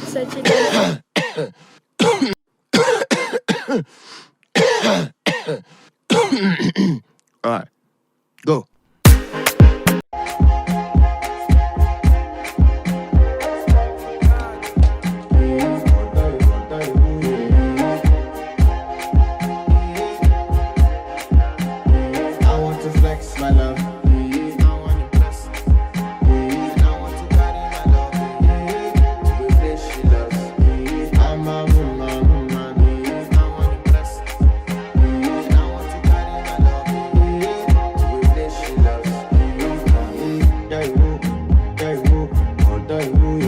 Such a All right, go. I want to flex my love. I want to bless. And I want to carry my love to a place she loves. I'm a woman. I want to bless. And I want to carry my love to a place she loves. Yeah, you, oh, yeah, you.